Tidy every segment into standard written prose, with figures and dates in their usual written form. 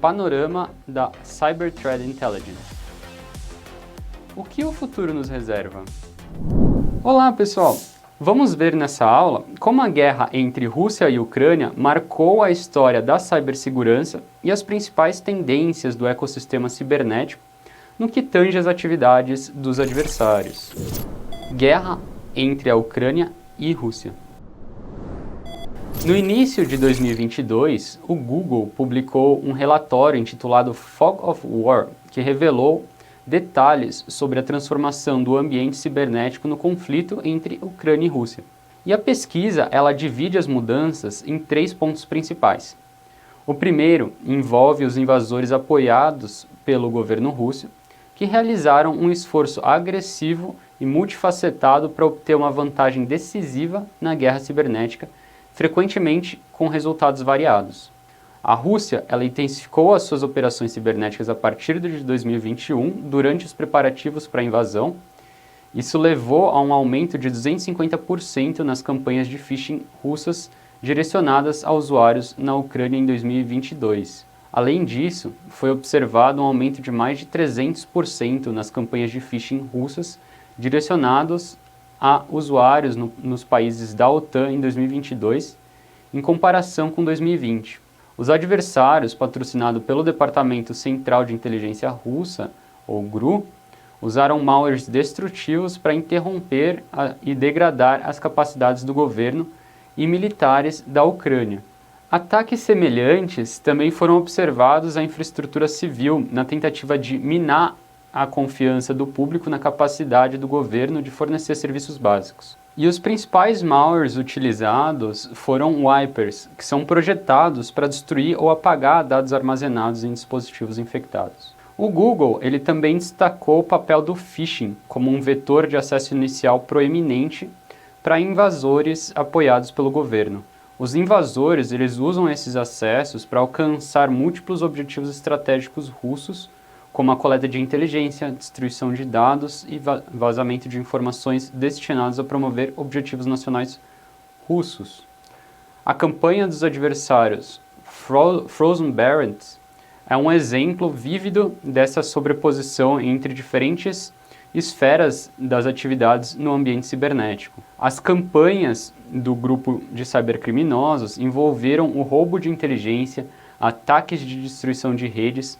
panorama da Cyber Threat Intelligence. O que o futuro nos reserva? Olá, pessoal! Vamos ver nessa aula como a guerra entre Rússia e Ucrânia marcou a história da cibersegurança e as principais tendências do ecossistema cibernético no que tange às atividades dos adversários. Guerra entre a Ucrânia e Rússia. No início de 2022, o Google publicou um relatório intitulado Fog of War, que revelou detalhes sobre a transformação do ambiente cibernético no conflito entre Ucrânia e Rússia. E a pesquisa, ela divide as mudanças em 3 pontos principais. O primeiro envolve os invasores apoiados pelo governo russo, que realizaram um esforço agressivo e multifacetado para obter uma vantagem decisiva na guerra cibernética, frequentemente com resultados variados. A Rússia, ela intensificou as suas operações cibernéticas a partir de 2021, durante os preparativos para a invasão. Isso levou a um aumento de 250% nas campanhas de phishing russas direcionadas a usuários na Ucrânia em 2022. Além disso, foi observado um aumento de mais de 300% nas campanhas de phishing russas direcionados a usuários nos países da OTAN em 2022, em comparação com 2020. Os adversários, patrocinados pelo Departamento Central de Inteligência Russa, ou GRU, usaram malwares destrutivos para interromper e degradar as capacidades do governo e militares da Ucrânia. Ataques semelhantes também foram observados à infraestrutura civil na tentativa de minar a confiança do público na capacidade do governo de fornecer serviços básicos. E os principais malwares utilizados foram wipers, que são projetados para destruir ou apagar dados armazenados em dispositivos infectados. O Google, ele também destacou o papel do phishing como um vetor de acesso inicial proeminente para invasores apoiados pelo governo. Os invasores, eles usam esses acessos para alcançar múltiplos objetivos estratégicos russos, como a coleta de inteligência, destruição de dados e vazamento de informações destinados a promover objetivos nacionais russos. A campanha dos adversários Frozen Barents é um exemplo vívido dessa sobreposição entre diferentes esferas das atividades no ambiente cibernético. As campanhas do grupo de cybercriminosos envolveram o roubo de inteligência, ataques de destruição de redes,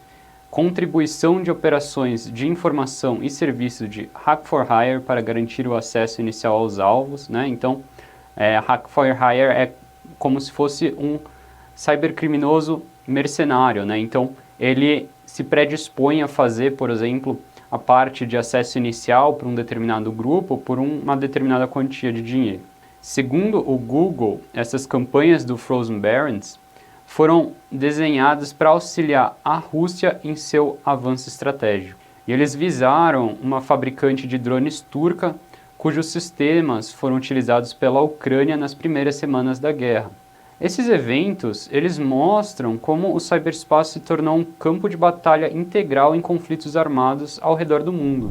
contribuição de operações de informação e serviço de Hack for Hire para garantir o acesso inicial aos alvos, né? Então, Hack for Hire é como se fosse um cybercriminoso mercenário, né? Então, ele se predispõe a fazer, por exemplo, a parte de acesso inicial para um determinado grupo por uma determinada quantia de dinheiro. Segundo o Google, essas campanhas do Frozen Barents foram desenhadas para auxiliar a Rússia em seu avanço estratégico. E eles visaram uma fabricante de drones turca, cujos sistemas foram utilizados pela Ucrânia nas primeiras semanas da guerra. Esses eventos, eles mostram como o ciberespaço se tornou um campo de batalha integral em conflitos armados ao redor do mundo.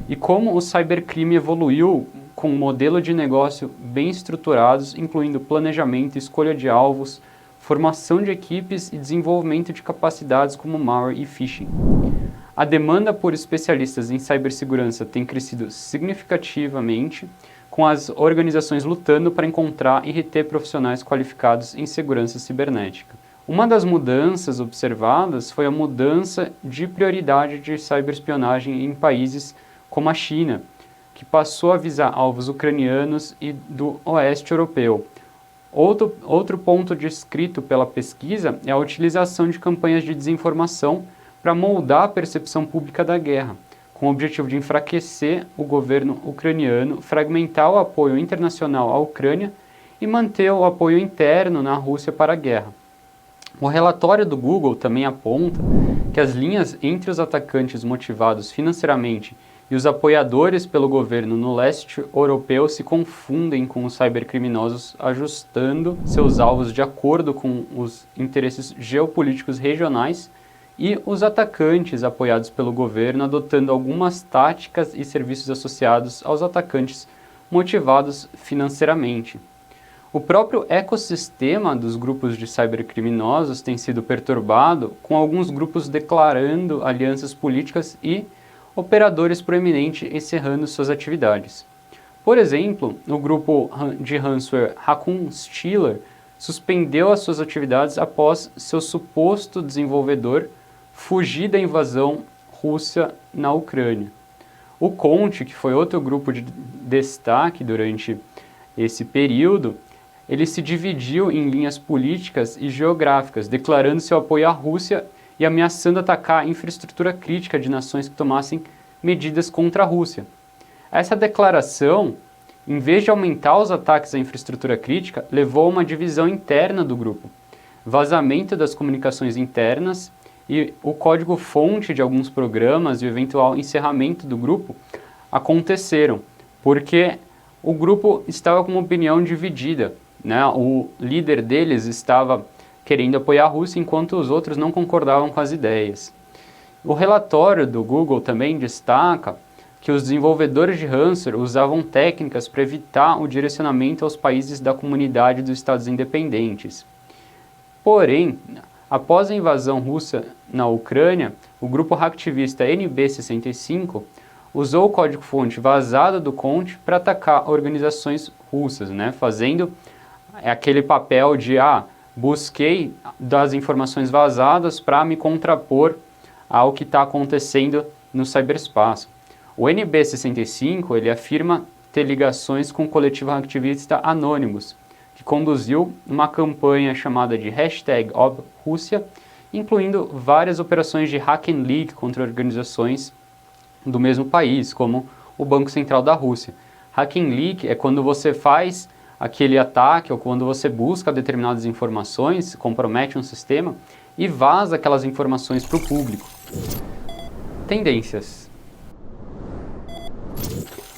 E como o cybercrime evoluiu com um modelo de negócio bem estruturados, incluindo planejamento, escolha de alvos, formação de equipes e desenvolvimento de capacidades como malware e phishing. A demanda por especialistas em cibersegurança tem crescido significativamente, com as organizações lutando para encontrar e reter profissionais qualificados em segurança cibernética. Uma das mudanças observadas foi a mudança de prioridade de ciberespionagem em países como a China, que passou a visar alvos ucranianos e do oeste europeu. Outro ponto descrito pela pesquisa é a utilização de campanhas de desinformação para moldar a percepção pública da guerra, com o objetivo de enfraquecer o governo ucraniano, fragmentar o apoio internacional à Ucrânia e manter o apoio interno na Rússia para a guerra. O relatório do Google também aponta que as linhas entre os atacantes motivados financeiramente e os apoiadores pelo governo no leste europeu se confundem com os cybercriminosos, ajustando seus alvos de acordo com os interesses geopolíticos regionais, e os atacantes apoiados pelo governo adotando algumas táticas e serviços associados aos atacantes motivados financeiramente. O próprio ecossistema dos grupos de cybercriminosos tem sido perturbado, com alguns grupos declarando alianças políticas e operadores proeminentes encerrando suas atividades. Por exemplo, o grupo de ransomware Raccoon Stealer suspendeu as suas atividades após seu suposto desenvolvedor fugir da invasão russa na Ucrânia. O Conte, que foi outro grupo de destaque durante esse período, ele se dividiu em linhas políticas e geográficas, declarando seu apoio à Rússia e ameaçando atacar a infraestrutura crítica de nações que tomassem medidas contra a Rússia. Essa declaração, em vez de aumentar os ataques à infraestrutura crítica, levou a uma divisão interna do grupo, vazamento das comunicações internas e o código-fonte de alguns programas e o eventual encerramento do grupo aconteceram, porque o grupo estava com uma opinião dividida, né? O líder deles estava querendo apoiar a Rússia, enquanto os outros não concordavam com as ideias. O relatório do Google também destaca que os desenvolvedores de ransomware usavam técnicas para evitar o direcionamento aos países da comunidade dos Estados independentes. Porém, após a invasão russa na Ucrânia, o grupo hacktivista NB65 usou o código-fonte vazado do Conte para atacar organizações russas, né, fazendo aquele papel de busquei das informações vazadas para me contrapor ao que está acontecendo no ciberespaço. O NB65 ele afirma ter ligações com o coletivo hacktivista Anonymous, que conduziu uma campanha chamada de #ObRússia, incluindo várias operações de hack and leak contra organizações do mesmo país, como o Banco Central da Rússia. Hack and leak é quando você faz aquele ataque ou quando você busca determinadas informações, compromete um sistema e vaza aquelas informações para o público. Tendências.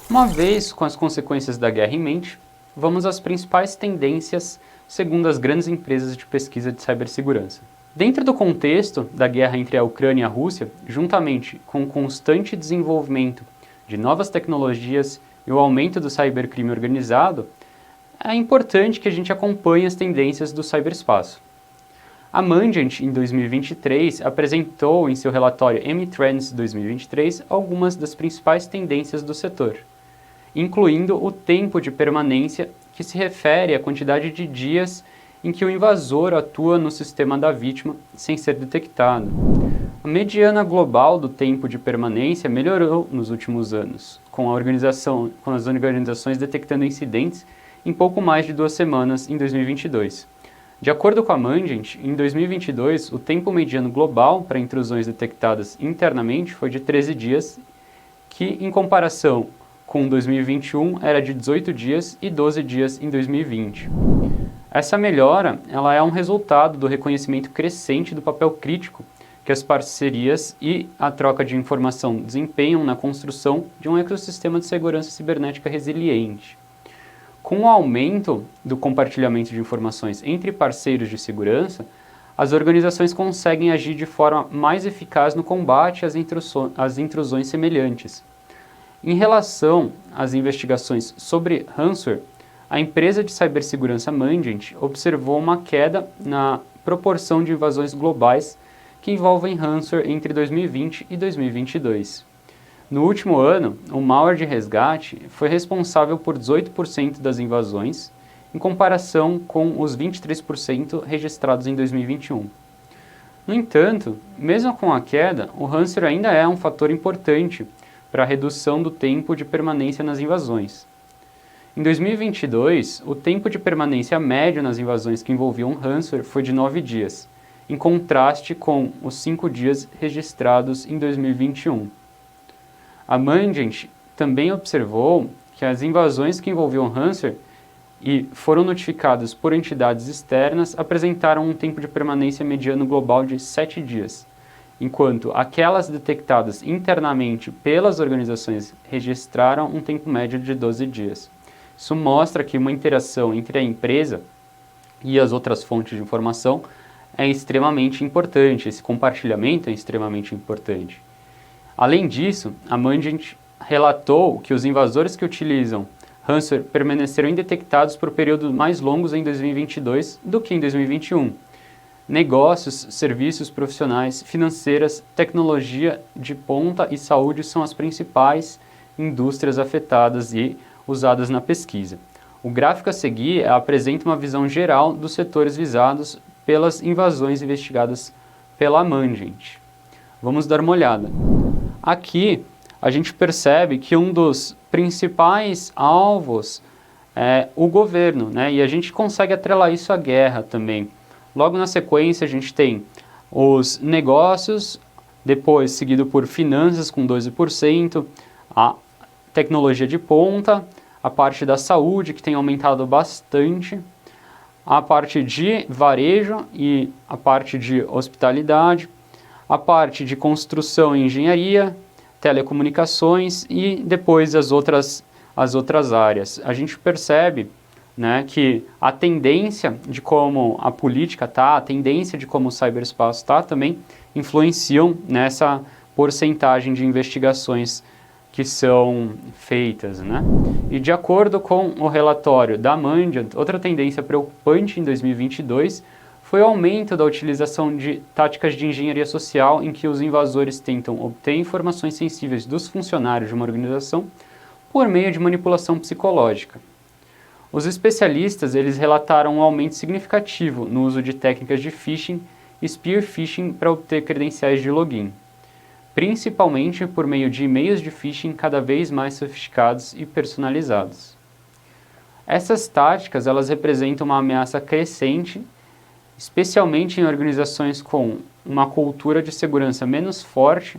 Uma vez com as consequências da guerra em mente, vamos às principais tendências segundo as grandes empresas de pesquisa de cibersegurança. Dentro do contexto da guerra entre a Ucrânia e a Rússia, juntamente com o constante desenvolvimento de novas tecnologias e o aumento do cybercrime organizado, é importante que a gente acompanhe as tendências do ciberespaço. A Mandiant, em 2023, apresentou em seu relatório M-Trends 2023 algumas das principais tendências do setor, incluindo o tempo de permanência, que se refere à quantidade de dias em que o invasor atua no sistema da vítima sem ser detectado. A mediana global do tempo de permanência melhorou nos últimos anos, com as organizações detectando incidentes em pouco mais de 2 semanas em 2022. De acordo com a Mandiant, em 2022, o tempo mediano global para intrusões detectadas internamente foi de 13 dias, que em comparação com 2021 era de 18 dias e 12 dias em 2020. Essa melhora ela é um resultado do reconhecimento crescente do papel crítico que as parcerias e a troca de informação desempenham na construção de um ecossistema de segurança cibernética resiliente. Com o aumento do compartilhamento de informações entre parceiros de segurança, as organizações conseguem agir de forma mais eficaz no combate às intrusões semelhantes. Em relação às investigações sobre ransomware, a empresa de cibersegurança Mandiant observou uma queda na proporção de invasões globais que envolvem ransomware entre 2020 e 2022. No último ano, o malware de resgate foi responsável por 18% das invasões, em comparação com os 23% registrados em 2021. No entanto, mesmo com a queda, o ransomware ainda é um fator importante para a redução do tempo de permanência nas invasões. Em 2022, o tempo de permanência médio nas invasões que envolviam ransomware foi de 9 dias, em contraste com os 5 dias registrados em 2021. A Mandiant também observou que as invasões que envolviam ransomware e foram notificadas por entidades externas apresentaram um tempo de permanência mediano global de 7 dias, enquanto aquelas detectadas internamente pelas organizações registraram um tempo médio de 12 dias. Isso mostra que uma interação entre a empresa e as outras fontes de informação é extremamente importante, esse compartilhamento é extremamente importante. Além disso, a Mandiant relatou que os invasores que utilizam ransomware permaneceram indetectados por períodos mais longos em 2022 do que em 2021. Negócios, serviços profissionais, financeiras, tecnologia de ponta e saúde são as principais indústrias afetadas e usadas na pesquisa. O gráfico a seguir apresenta uma visão geral dos setores visados pelas invasões investigadas pela Mandiant. Vamos dar uma olhada. Aqui a gente percebe que um dos principais alvos é o governo, né? E a gente consegue atrelar isso à guerra também. Logo na sequência a gente tem os negócios, depois seguido por finanças com 12%, a tecnologia de ponta, a parte da saúde que tem aumentado bastante, a parte de varejo e a parte de hospitalidade, a parte de construção e engenharia, telecomunicações e depois as outras áreas. A gente percebe, né, que a tendência de como a política está, a tendência de como o cyberespaço está, também influenciam nessa porcentagem de investigações que são feitas, né? E de acordo com o relatório da Mandiant, outra tendência preocupante em 2022 foi o aumento da utilização de táticas de engenharia social em que os invasores tentam obter informações sensíveis dos funcionários de uma organização por meio de manipulação psicológica. Os especialistas eles relataram um aumento significativo no uso de técnicas de phishing e spear phishing para obter credenciais de login, principalmente por meio de e-mails de phishing cada vez mais sofisticados e personalizados. Essas táticas elas representam uma ameaça crescente, especialmente em organizações com uma cultura de segurança menos forte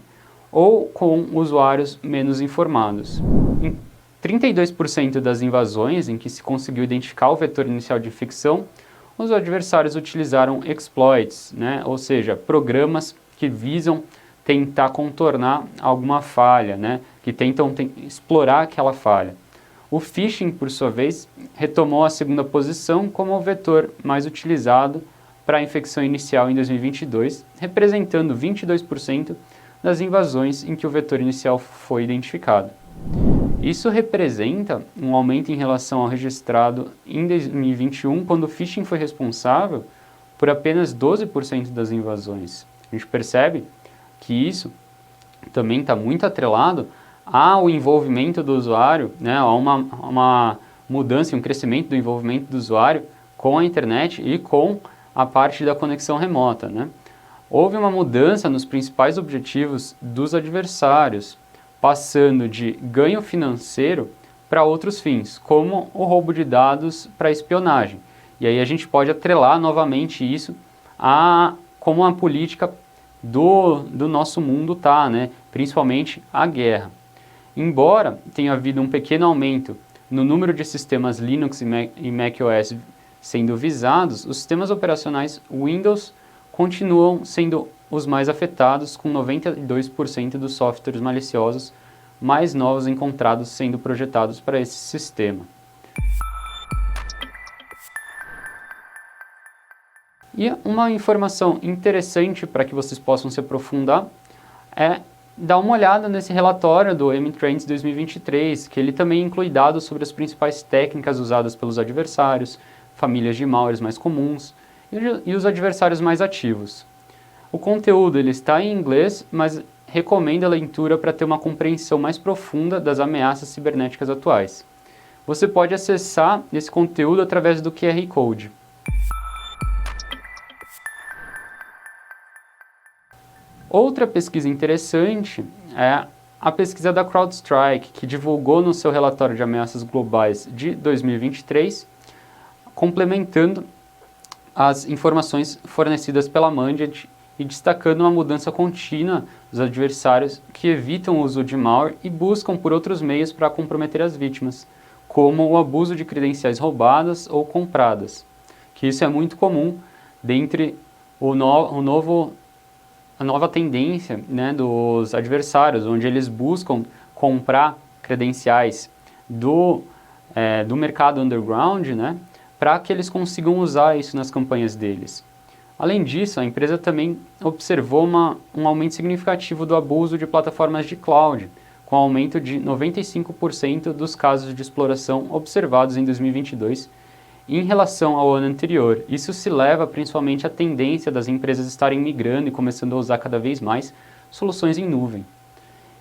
ou com usuários menos informados. Em 32% das invasões em que se conseguiu identificar o vetor inicial de infecção, os adversários utilizaram exploits, né? Ou seja, programas que visam tentar contornar alguma falha, né? Que tentam explorar aquela falha. O phishing, por sua vez, retomou a segunda posição como o vetor mais utilizado para a infecção inicial em 2022, representando 22% das invasões em que o vetor inicial foi identificado. Isso representa um aumento em relação ao registrado em 2021, quando o phishing foi responsável por apenas 12% das invasões. A gente percebe que isso também está muito atrelado ao envolvimento do usuário, né, a uma mudança, um crescimento do envolvimento do usuário com a internet e com a parte da conexão remota, né? Houve uma mudança nos principais objetivos dos adversários, passando de ganho financeiro para outros fins, como o roubo de dados para espionagem. E aí a gente pode atrelar novamente isso a como a política do nosso mundo está, né? Principalmente a guerra. Embora tenha havido um pequeno aumento no número de sistemas Linux e macOS sendo visados, os sistemas operacionais Windows continuam sendo os mais afetados, com 92% dos softwares maliciosos mais novos encontrados sendo projetados para esse sistema. E uma informação interessante para que vocês possam se aprofundar é dar uma olhada nesse relatório do M-Trends 2023, que ele também inclui dados sobre as principais técnicas usadas pelos adversários, famílias de malwares mais comuns e os adversários mais ativos. O conteúdo ele está em inglês, mas recomendo a leitura para ter uma compreensão mais profunda das ameaças cibernéticas atuais. Você pode acessar esse conteúdo através do QR Code. Outra pesquisa interessante é a pesquisa da CrowdStrike, que divulgou no seu relatório de ameaças globais de 2023, complementando as informações fornecidas pela Mandiant e destacando uma mudança contínua dos adversários que evitam o uso de malware e buscam por outros meios para comprometer as vítimas, como o abuso de credenciais roubadas ou compradas, que isso é muito comum dentre a nova tendência, né, dos adversários, onde eles buscam comprar credenciais do mercado underground, né, para que eles consigam usar isso nas campanhas deles. Além disso, a empresa também observou um aumento significativo do abuso de plataformas de cloud, com aumento de 95% dos casos de exploração observados em 2022 em relação ao ano anterior. Isso se leva principalmente à tendência das empresas estarem migrando e começando a usar cada vez mais soluções em nuvem.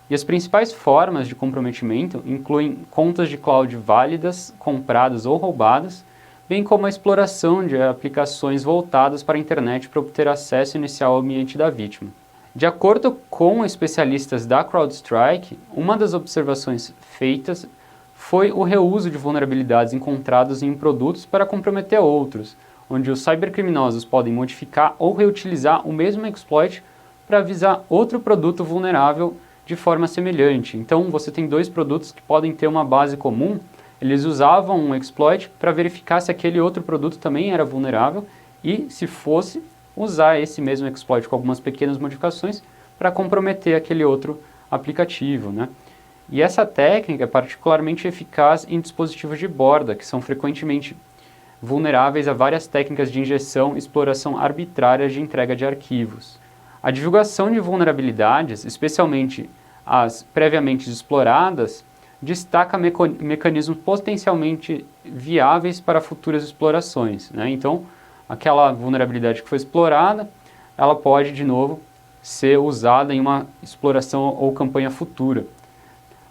E as principais formas de comprometimento incluem contas de cloud válidas, compradas ou roubadas, bem como a exploração de aplicações voltadas para a internet para obter acesso inicial ao ambiente da vítima. De acordo com especialistas da CrowdStrike, uma das observações feitas foi o reuso de vulnerabilidades encontradas em produtos para comprometer outros, onde os cybercriminosos podem modificar ou reutilizar o mesmo exploit para avisar outro produto vulnerável de forma semelhante. Então você tem dois produtos que podem ter uma base comum, eles usavam um exploit para verificar se aquele outro produto também era vulnerável e, se fosse, usar esse mesmo exploit com algumas pequenas modificações para comprometer aquele outro aplicativo, né? E essa técnica é particularmente eficaz em dispositivos de borda, que são frequentemente vulneráveis a várias técnicas de injeção e exploração arbitrária de entrega de arquivos. A divulgação de vulnerabilidades, especialmente as previamente exploradas, destaca mecanismos potencialmente viáveis para futuras explorações, né? Então, aquela vulnerabilidade que foi explorada, ela pode, de novo, ser usada em uma exploração ou campanha futura.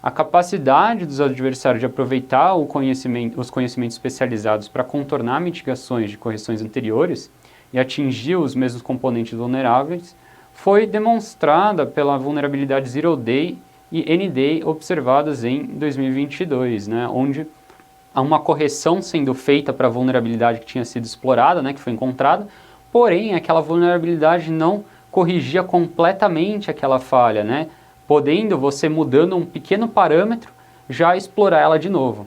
A capacidade dos adversários de aproveitar os conhecimentos especializados para contornar mitigações de correções anteriores e atingir os mesmos componentes vulneráveis foi demonstrada pela vulnerabilidade Zero Day e N-Day observadas em 2022, né, onde há uma correção sendo feita para a vulnerabilidade que tinha sido explorada, né, que foi encontrada, porém aquela vulnerabilidade não corrigia completamente aquela falha, né, podendo você, mudando um pequeno parâmetro, já explorar ela de novo.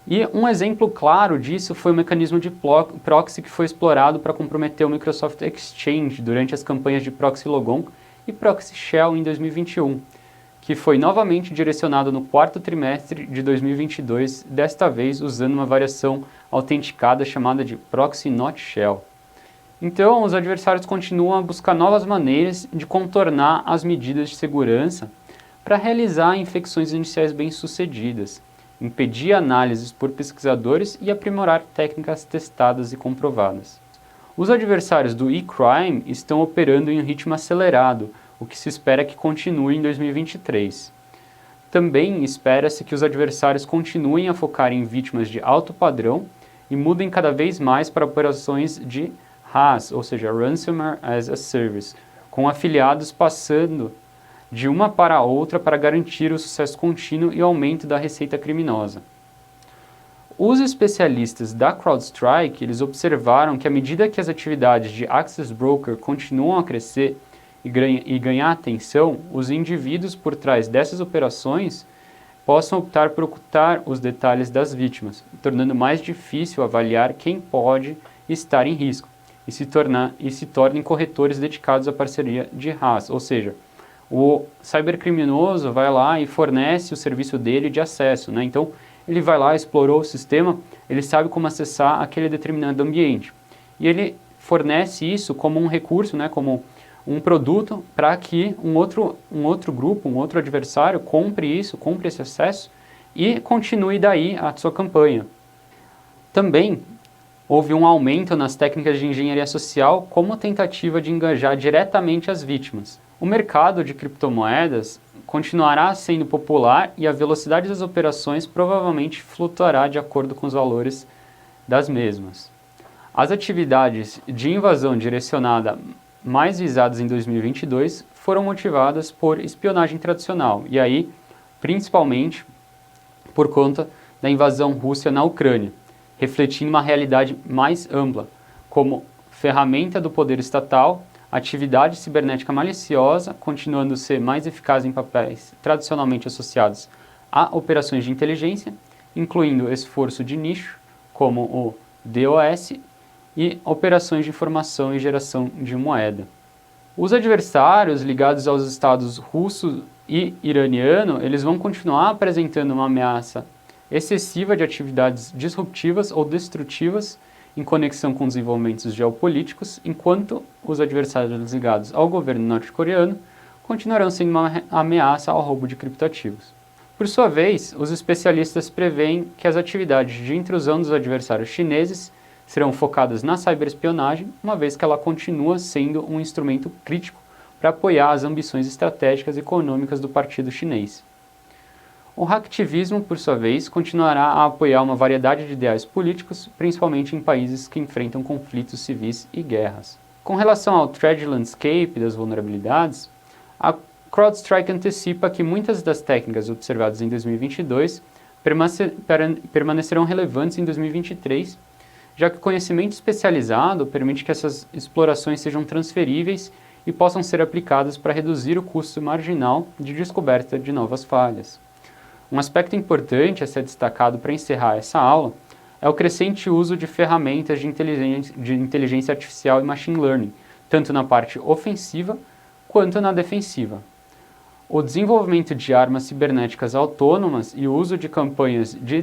E um exemplo claro disso foi o mecanismo de proxy que foi explorado para comprometer o Microsoft Exchange durante as campanhas de Proxy Logon e Proxy Shell em 2021, que foi novamente direcionado no quarto trimestre de 2022, desta vez usando uma variação autenticada chamada de Proxy Not Shell. Então, os adversários continuam a buscar novas maneiras de contornar as medidas de segurança para realizar infecções iniciais bem-sucedidas, impedir análises por pesquisadores e aprimorar técnicas testadas e comprovadas. Os adversários do e-crime estão operando em um ritmo acelerado, o que se espera que continue em 2023. Também espera-se que os adversários continuem a focar em vítimas de alto padrão e mudem cada vez mais para operações de RAS, ou seja, Ransomware as a Service, com afiliados passando de uma para a outra para garantir o sucesso contínuo e aumento da receita criminosa. Os especialistas da CrowdStrike, eles observaram que à medida que as atividades de Access Broker continuam a crescer e ganhar atenção, os indivíduos por trás dessas operações possam optar por ocultar os detalhes das vítimas, tornando mais difícil avaliar quem pode estar em risco e se tornem corretores dedicados à parceria de RAS, ou seja, o cybercriminoso vai lá e fornece o serviço dele de acesso, né? Então, ele vai lá, explorou o sistema, ele sabe como acessar aquele determinado ambiente. E ele fornece isso como um recurso, né? Como um produto para que um outro grupo, um outro adversário compre esse acesso e continue daí a sua campanha. Também houve um aumento nas técnicas de engenharia social como tentativa de engajar diretamente as vítimas. O mercado de criptomoedas continuará sendo popular e a velocidade das operações provavelmente flutuará de acordo com os valores das mesmas. As atividades de invasão direcionada mais visadas em 2022 foram motivadas por espionagem tradicional, e aí, principalmente, por conta da invasão russa na Ucrânia, refletindo uma realidade mais ampla, como ferramenta do poder estatal, atividade cibernética maliciosa, continuando a ser mais eficaz em papéis tradicionalmente associados a operações de inteligência, incluindo esforço de nicho, como o DOS, e operações de informação e geração de moeda. Os adversários ligados aos estados russo e iraniano, eles vão continuar apresentando uma ameaça excessiva de atividades disruptivas ou destrutivas em conexão com desenvolvimentos geopolíticos, enquanto os adversários ligados ao governo norte-coreano continuarão sendo uma ameaça ao roubo de criptoativos. Por sua vez, os especialistas preveem que as atividades de intrusão dos adversários chineses serão focadas na ciberespionagem, uma vez que ela continua sendo um instrumento crítico para apoiar as ambições estratégicas e econômicas do partido chinês. O hacktivismo, por sua vez, continuará a apoiar uma variedade de ideais políticos, principalmente em países que enfrentam conflitos civis e guerras. Com relação ao Threat Landscape das vulnerabilidades, a CrowdStrike antecipa que muitas das técnicas observadas em 2022 permanecerão relevantes em 2023, já que o conhecimento especializado permite que essas explorações sejam transferíveis e possam ser aplicadas para reduzir o custo marginal de descoberta de novas falhas. Um aspecto importante a ser destacado para encerrar essa aula é o crescente uso de ferramentas de inteligência artificial e machine learning, tanto na parte ofensiva quanto na defensiva. O desenvolvimento de armas cibernéticas autônomas e o uso de campanhas de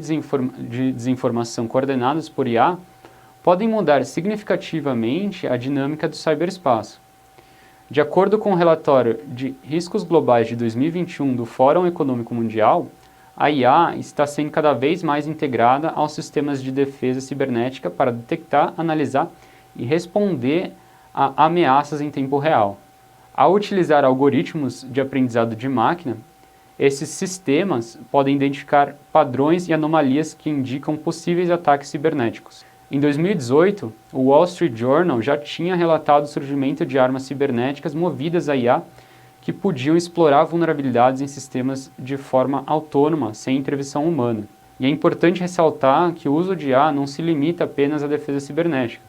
desinformação coordenadas por IA podem mudar significativamente a dinâmica do ciberespaço. De acordo com o relatório de Riscos Globais de 2021 do Fórum Econômico Mundial, a IA está sendo cada vez mais integrada aos sistemas de defesa cibernética para detectar, analisar e responder a ameaças em tempo real. Ao utilizar algoritmos de aprendizado de máquina, esses sistemas podem identificar padrões e anomalias que indicam possíveis ataques cibernéticos. Em 2018, o Wall Street Journal já tinha relatado o surgimento de armas cibernéticas movidas a IA que podiam explorar vulnerabilidades em sistemas de forma autônoma, sem intervenção humana. E é importante ressaltar que o uso de IA não se limita apenas à defesa cibernética,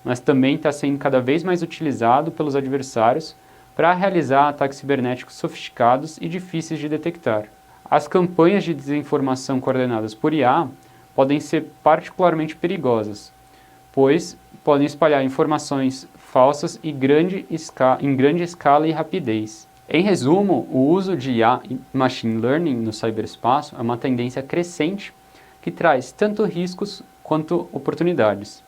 mas também está sendo cada vez mais utilizado pelos adversários para realizar ataques cibernéticos sofisticados e difíceis de detectar. As campanhas de desinformação coordenadas por IA podem ser particularmente perigosas, pois podem espalhar informações falsas em grande escala e rapidez. Em resumo, o uso de IA e Machine Learning no ciberespaço é uma tendência crescente que traz tanto riscos quanto oportunidades.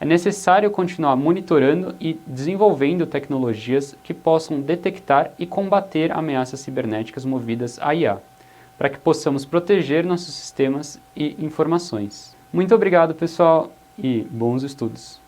É necessário continuar monitorando e desenvolvendo tecnologias que possam detectar e combater ameaças cibernéticas movidas a IA, para que possamos proteger nossos sistemas e informações. Muito obrigado, pessoal, e bons estudos!